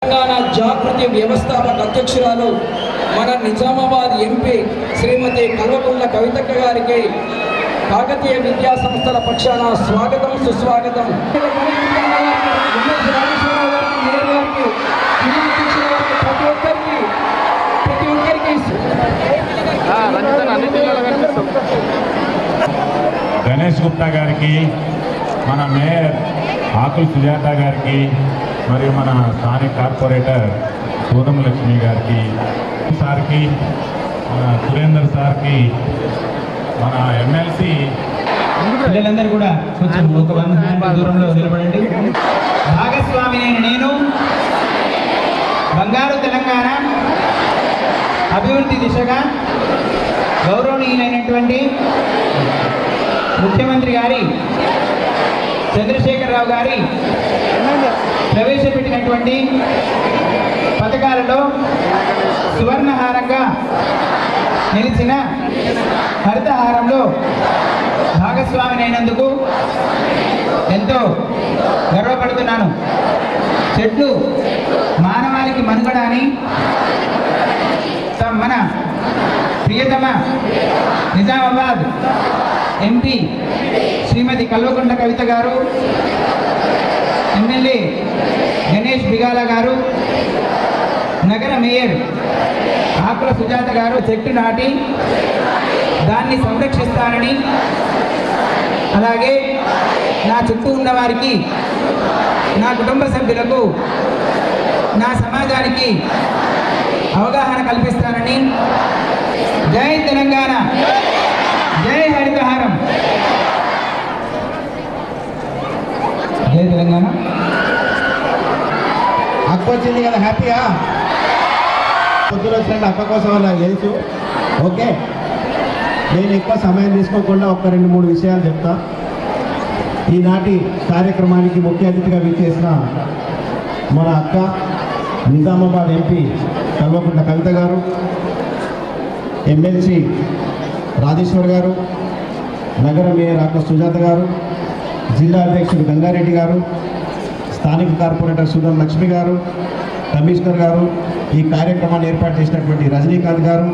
తెలంగాణ జాగృతి వ్యవస్థాపక అధ్యక్షురాలు మన నిజామాబాద్ ఎంపీ శ్రీమతి కల్వకుంట్ల కవితక్క గారికి కాకతీయ విద్యా సంస్థల పక్షాన స్వాగతం సుస్వాగతం. గణేష్ గుప్తా గారికి, మన మేయర్ ఆకుల సుజాత గారికి, మరియు మన స్థానిక కార్పొరేటర్ సూరం లక్ష్మి గారికి, సార్కి, మన సురేందర్ సార్కి, మన ఎమ్మెల్సీ పిల్లలందరూ కూడా కొంచెం ఒక 100 హ్యాండ్ దూరంలో నిలబడండి. భాగస్వామి నేను బంగారు తెలంగాణ అభివృద్ధి దిశగా గౌరవనీయులైనటువంటి ముఖ్యమంత్రి గారి చంద్రశేఖరరావు గారి ప్రవేశపెట్టినటువంటి పథకాలలో సువర్ణహారంగా నిలిచిన హరితహారంలో భాగస్వామినైనందుకు ఎంతో గర్వపడుతున్నాను. చెట్లు మానవాళికి మనుగడ అని మన ప్రియతమ నిజామాబాద్ ఎంపీ శ్రీమతి కల్వకుంట్ల కవిత గారు, ఎమ్మెల్యే గణేష్ బిగాల గారు, నగర మేయర్ ఆకుల సుజాత గారు చెట్టు నాటి దాన్ని సంరక్షిస్తానని, అలాగే నా చుట్టూ ఉన్న వారికి, నా కుటుంబ సభ్యులకు, నా సమాజానికి అవగాహన కల్పిస్తానని. జై తెలంగాణ, జై హరితహారం, జై తెలంగాణ. అక్క వచ్చింది కదా, హ్యాపీయా? పొద్దున వచ్చినట్టు అక్క కోసం నాకు తెలుసు. ఓకే, నేను ఎక్కువ సమయం తీసుకోకుండా ఒక 2-3 విషయాలు చెప్తా. ఈనాటి కార్యక్రమానికి ముఖ్య అతిథిగా విచ్చేసిన మన అక్క నిజామాబాద్ ఎంపీ కల్వకుంట్ల కవిత గారు, ఎమ్మెల్సీ రాజేశ్వర్ గారు, నగర మేయర్ ఆకుల సుజాత గారు, జిల్లా అధ్యక్షుడు గంగారెడ్డి గారు, స్థానిక కార్పొరేటర్ సూరం లక్ష్మి గారు, కమిషనర్ గారు, ఈ కార్యక్రమాన్ని ఏర్పాటు చేసినటువంటి రజనీకాంత్ గారు,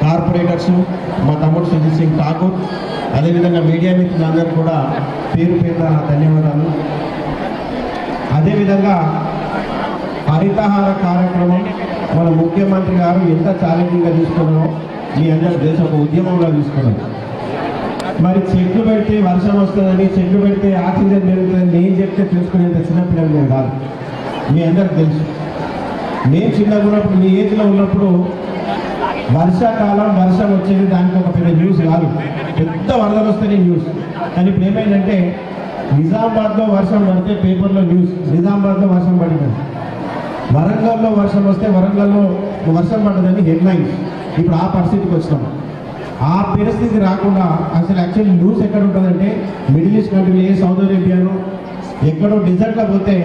కార్పొరేటర్స్, మా తమ్ముడు సుజిత్ సింగ్ ఠాకూర్, అదేవిధంగా మీడియా మిత్రులందరూ కూడా పేరు పేరున ధన్యవాదాలు. అదేవిధంగా హరితహార కార్యక్రమం మన ముఖ్యమంత్రి గారు ఎంత ఛాలెంజింగ్గా తీసుకున్నారో మీ అందరూ దేశ ఒక ఉద్యమంలో తీసుకున్నారు. మరి చెట్లు పెడితే వర్షం వస్తుందని, చెట్లు పెడితే ఆక్సిజన్ పెరుగుతుందని నేను చెప్తే తెలుసుకునేంత చిన్నపిల్లలు నేను కాదు, మీ అందరికి తెలుసు. నేను చిన్నగా ఉన్నప్పుడు, మీ ఏజ్లో ఉన్నప్పుడు వర్షాకాలం వర్షం వచ్చేది దానికి ఒక పెద్ద న్యూస్ కాదు, పెద్ద వరదలు వస్తేనే న్యూస్. కానీ ఇప్పుడు ఏమైందంటే నిజామాబాద్లో వర్షం పడితే పేపర్లో న్యూస్, నిజామాబాద్లో వర్షం పడింది. వరంగల్లో వర్షం వస్తే వరంగల్లో వర్షం పడ్డదని హెడ్లైన్స్. ఇప్పుడు ఆ పరిస్థితికి వచ్చినాం. ఆ పరిస్థితి రాకుండా అసలు యాక్చువల్లీ న్యూస్ ఎక్కడ ఉంటుందంటే మిడిల్ ఈస్ట్ కంట్రీ, సౌదీ అరేబియాను, ఎక్కడో డిజర్ట్లో పోతే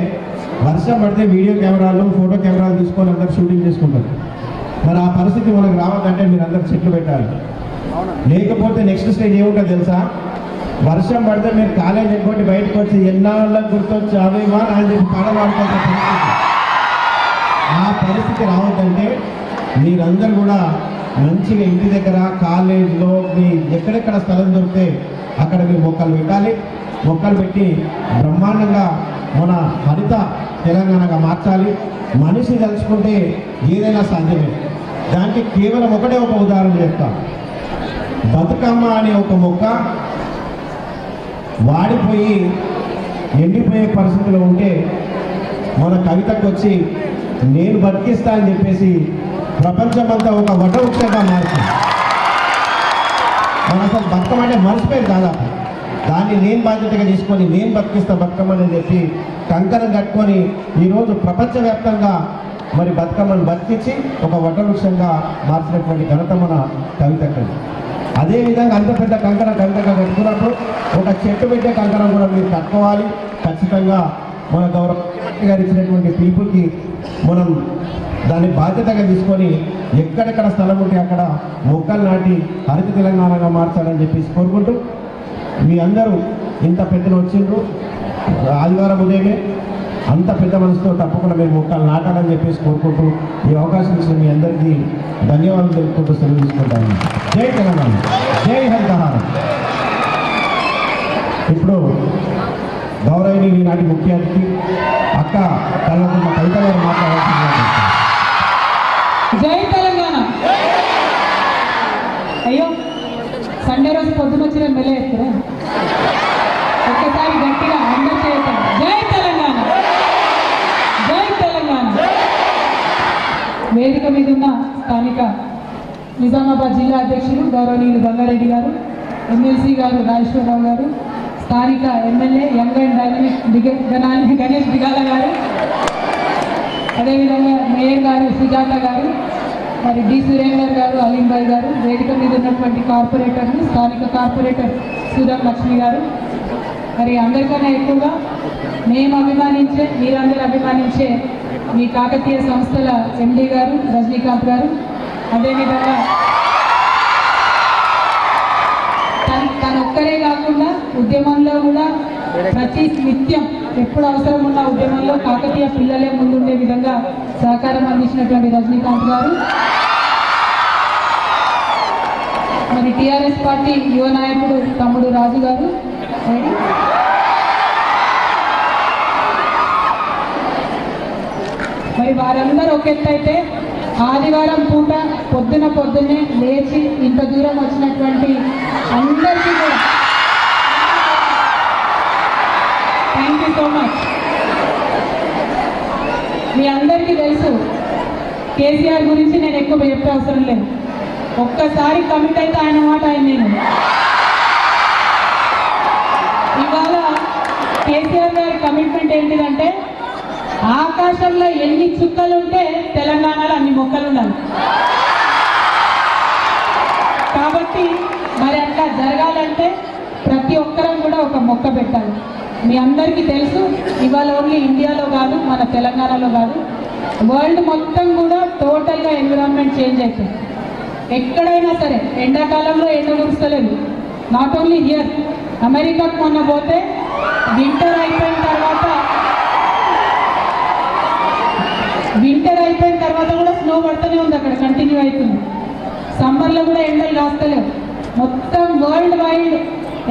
వర్షం పడితే వీడియో కెమెరాలు, ఫోటో కెమెరాలు తీసుకొని అందరు షూటింగ్ చేసుకుంటారు. మరి ఆ పరిస్థితి మనకు రావాలంటే మీరు అందరు చెట్లు పెట్టాలి. లేకపోతే నెక్స్ట్ స్టేజ్ ఏముంటుందో తెలుసా? వర్షం పడితే మీరు కాలేజ్ ఎక్కొట్టి బయటకు వచ్చి ఎన్నాళ్ళకి గుర్తొచ్చి అవేమా అని చెప్పి పాడమాడుతున్న పరిస్థితి. ఆ పరిస్థితి రావద్దంటే మీరందరూ కూడా మంచిగా ఇంటి దగ్గర, కాలేజ్లో, మీ ఎక్కడెక్కడ స్థలం దొరికితే అక్కడ మీరు మొక్కలు పెట్టాలి. మొక్కలు పెట్టి బ్రహ్మాండంగా మన హరిత తెలంగాణగా మార్చాలి. మనిషి తలుచుకుంటే ఏదైనా సాధ్యమే. దానికి కేవలం ఒకటే ఒక ఉదాహరణ చెప్తా. బతుకమ్మ అనే ఒక మొక్క వాడిపోయి ఎండిపోయే పరిస్థితిలో ఉంటే మన కవితకు వచ్చి నేను బతికిస్తా అని చెప్పేసి ప్రపంచమంతా ఒక వటవృక్షంగా మారుతుంది. మన అసలు బతుకమ్మ అంటే మర్చిపోయింది దాదాపు. దాన్ని నేను బాధ్యతగా తీసుకొని నేను బతికిస్తా బతుకమ్మని చెప్పి కంకణం కట్టుకొని ఈరోజు ప్రపంచవ్యాప్తంగా మరి బతుకమ్మను బతికించి ఒక వటవృక్షంగా మార్చినటువంటి ఘనత మన కవితకు. అదేవిధంగా అంత పెద్ద కంకణం కవితగా కట్టుకున్నప్పుడు ఒక చెట్టు పెట్టే కంకణం కూడా మీరు కట్టుకోవాలి. ఖచ్చితంగా మన గౌరవ ముఖ్యమంత్రి గారు ఇచ్చినటువంటి పిలుపుకి మనం దాన్ని బాధ్యతగా తీసుకొని ఎక్కడెక్కడ స్థలం ఉంటే అక్కడ మొక్కలు నాటి హరిత తెలంగాణగా మార్చాలని చెప్పేసి కోరుకుంటూ, మీ అందరూ ఇంత పెద్దలు వచ్చిండ్రు. ఆదివారం ఉదయమే అంత పెద్ద మనసుతో తప్పకుండా మీరు మొక్కలు నాటాలని చెప్పేసి కోరుకుంటూ ఈ అవకాశం ఇచ్చిన మీ అందరికీ ధన్యవాదాలు తెలుపుకుంటూ సెలవు తీసుకుంటాను. జై తెలంగాణ, జై హరితహారం. ఇప్పుడు గౌరవనీయులు ఈనాటి ముఖ్య అతిథి అక్క కల్వకుంట్ల కవిత గారు మాట్లాడాల్సింది. జై తెలంగాణ. అయ్యో సండే రోజు పొద్దున వచ్చిన మెల్ల ఎత్తురా ఒక్కసారి గట్టిగా అందరూ చేద్దాం. జై తెలంగాణ, జై తెలంగాణ. వేదిక మీద ఉన్న స్థానిక నిజామాబాద్ జిల్లా అధ్యక్షులు గౌరవనీయులు బంగారెడ్డి గారు, ఎమ్మెల్సీ గారు రాజేశ్వరరావు గారు, స్థానిక MLA young and dynamic Ganesh Digala garu, అదేవిధంగా మేయర్ గారు సుజాత గారు, మరి డి సురేందర్ గారు, అలీంబాయ్ గారు, వేదిక మీద ఉన్నటువంటి కార్పొరేటర్లు, స్థానిక కార్పొరేటర్ సుధా లక్ష్మి గారు, మరి అందరికన్నా ఎక్కువగా మేము అభిమానించే మీరందరూ అభిమానించే మీ కాకతీయ సంస్థల ఎండి గారు రజనీకాంత్ గారు, అదేవిధంగా తను ఒక్కరే కాకుండా ఉద్యమంలో కూడా ప్రతి నిత్యం ఎప్పుడు అవసరం ఉన్న ఉద్యమంలో కాకతీయ పిల్లలే ముందుండే విధంగా సహకారం అందించినటువంటి రజనీకాంత్ గారు, మరి టిఆర్ఎస్ పార్టీ యువ నాయకుడు తమ్ముడు రాజు గారు, మరి వారందరూ ఒక ఎత్తు అయితే ఆదివారం పూట పొద్దున్నే లేచి ఇంత దూరం వచ్చినటువంటి అందరికీ కూడా థ్యాంక్ యూ సో మచ్. మీ అందరికీ తెలుసు కేసీఆర్ గురించి నేను ఎక్కువ చెప్పే అవసరం లేదు. ఒక్కసారి కమిట్ అయితే ఆయన మాట ఆయన. నేను ఇవాళ కేసీఆర్ గారి కమిట్మెంట్ ఏంటిదంటే ఆకాశంలో ఎన్ని చుక్కలు ఉంటే తెలంగాణలో అన్ని మొక్కలు ఉండాలి. కాబట్టి మరి అట్లా జరగాలంటే ప్రతి ఒక్కరం కూడా ఒక మొక్క పెట్టాలి. మీ అందరికీ తెలుసు ఇవాళ ఓన్లీ ఇండియాలో కాదు, మన తెలంగాణలో కాదు, వరల్డ్ మొత్తం కూడా టోటల్గా ఎన్విరాన్మెంట్ చేంజ్ అవుతుంది. ఎక్కడైనా సరే ఎండాకాలంలో ఎండ కురుస్తలేదు. నాట్ ఓన్లీ హియర్, అమెరికాకు మొన్న పోతే వింటర్ అయిపోయిన తర్వాత కూడా స్నో పడుతూనే ఉంది, అక్కడ కంటిన్యూ అవుతుంది. సమ్మర్లో కూడా ఎండలు కాస్తలేవు. మొత్తం వరల్డ్ వైడ్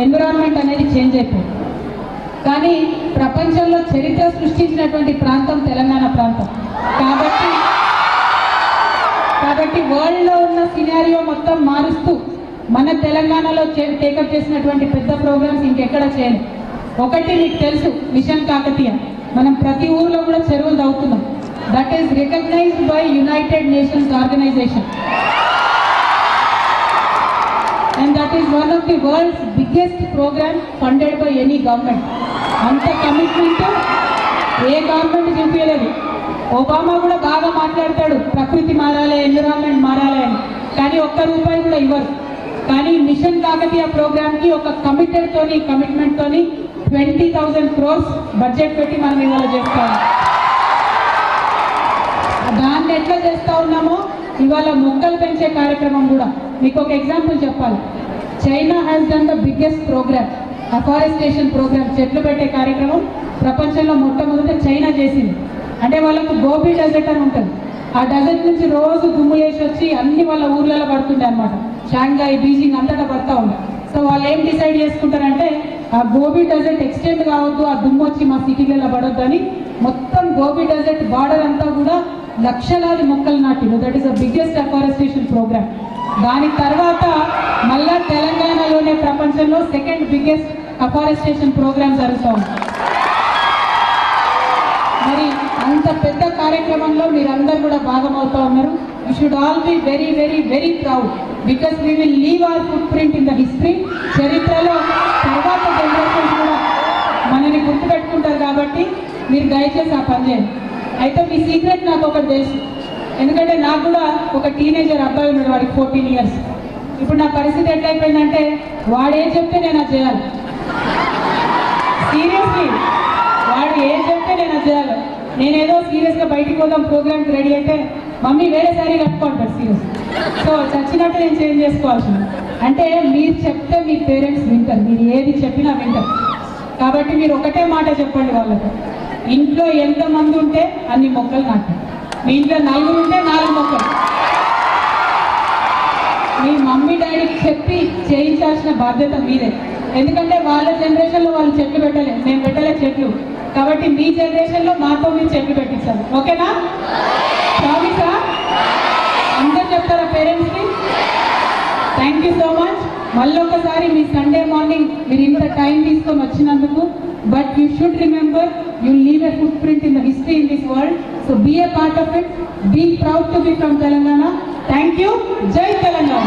ఎన్విరాన్మెంట్ అనేది చేంజ్ అయిపోయింది. కానీ ప్రపంచంలో చరిత్ర సృష్టించినటువంటి ప్రాంతం తెలంగాణ ప్రాంతం. కాబట్టి వరల్డ్లో ఉన్న సినారియో మొత్తం మారుస్తూ మన తెలంగాణలో టేకప్ చేసినటువంటి పెద్ద ప్రోగ్రామ్స్ ఇంకెక్కడ చేయలేదు. ఒకటి మీకు తెలుసు, మిషన్ కాకతీయ. మనం ప్రతి ఊర్లో కూడా చెరువులు తవ్వుతున్నాం. That is recognized by United Nations organization and that is one of the world's biggest program funded by any government. అంత కమిట్మెంట్ ఏ గవర్నమెంట్ చూపించలేదు. ఒబామా కూడా బాగా మాట్లాడతాడు ప్రకృతి మారాలి, ఎన్విరాన్మెంట్ మారాలి అని, కానీ ఒక్క రూపాయి కూడా ఇవ్వరు. కానీ మిషన్ కాకతీయ ప్రోగ్రామ్కి ఒక కమిట్మెంట్తోని 20,000 crores బడ్జెట్ పెట్టి మనం ఇవాళ చేస్తాము. దాన్ని ఎట్లా చేస్తూ ఉన్నామో ఇవాళ మొక్కలు పెంచే కార్యక్రమం కూడా. మీకు ఒక ఎగ్జాంపుల్ చెప్పాలి. China has done the biggest program, afforestation program, చెట్లు పెట్టే కార్యక్రమం ప్రపంచంలో మొట్టమొదట చైనా చేసింది. అంటే వాళ్ళకు గోబీ డెజర్ట్ అని ఉంటుంది. ఆ డెజర్ట్ నుంచి రోజు దుమ్ములేసి వచ్చి అన్ని వాళ్ళ ఊర్లలో పడుతుండే అనమాట. షాంఘాయ్, బీజింగ్ అంతటా పడతా ఉంది. సో వాళ్ళు ఏం డిసైడ్ చేసుకుంటారంటే ఆ గోబీ డెజర్ట్ ఎక్స్టెండ్ కావద్దు, ఆ దుమ్ము వచ్చి మా సిటీలలో పడొద్దు అని మొత్తం గోబీ డెజర్ట్ బార్డర్ అంతా కూడా లక్షలాది మొక్కలు నాటిండు. That is the biggest afforestation program. దాని తర్వాత మళ్ళా తెలంగాణలోనే ప్రపంచంలో సెకండ్ బిగ్గెస్ట్ అఫారెస్టేషన్ ప్రోగ్రామ్ జరుగుతూ ఉంది. మరి అంత పెద్ద కార్యక్రమంలో మీరందరూ కూడా భాగమవుతూ ఉన్నారు. You should all be very very very proud because we will leave hour foot print in the history. చరిత్రలో తర్వాత జనరేషన్స్ కూడా మనని గుర్తుపెట్టుకుంటారు. కాబట్టి మీరు దయచేసి ఆ పని చేయండి. అయితే మీ సీక్రెట్ నాకు ఒకటి తెలుసు. ఎందుకంటే నాకు కూడా ఒక టీనేజర్ అబ్బాయి ఉన్నాడు, వాడికి 14 years. ఇప్పుడు నా పరిస్థితి ఎట్లయిపోయిందంటే వాడు ఏం చెప్తే నేను అది చేయాలి. సీరియస్లీ వాడు ఏం చెప్తే నేను అది చేయాలి. నేనేదో సీరియస్గా బయటికి పోదాం ప్రోగ్రామ్కి రెడీ అయితే మమ్మీ వేరే సారీ కట్టుకుంటారు సీరియస్. సో చచ్చినట్టు నేను చేంజ్ చేసుకోవాల్సింది. అంటే మీరు చెప్తే మీ పేరెంట్స్ వింటారు, మీరు ఏది చెప్పినా వింటారు. కాబట్టి మీరు ఒకటే మాట చెప్పండి వాళ్ళకి, ఇంట్లో ఎంతమంది ఉంటే అన్ని మొక్కలు నాటండి. మీ ఇంట్లో 4 ఉంటే 4 మొక్కలు. మీ మమ్మీ డాడీకి చెప్పి చేయించాల్సిన బాధ్యత మీదే. ఎందుకంటే వాళ్ళ జనరేషన్లో వాళ్ళు చెట్లు పెట్టలేదు, మేము పెట్టలే చెట్లు. కాబట్టి మీ జనరేషన్లో మాతో మీరు చెట్లు పెట్టించాలి. ఓకేనా? ప్రామిసా? అందరూ చెప్తారా పేరెంట్స్కి? Thank you so much. మళ్ళీ ఒకసారి మీ సండే మార్నింగ్ మీరు ఇంత టైం తీసుకొని వచ్చినందుకు. But you should remember you leave a footprint in the history in this world. So be a part of it. Be proud to be from Telangana. Thank you. జై తెలంగాణ.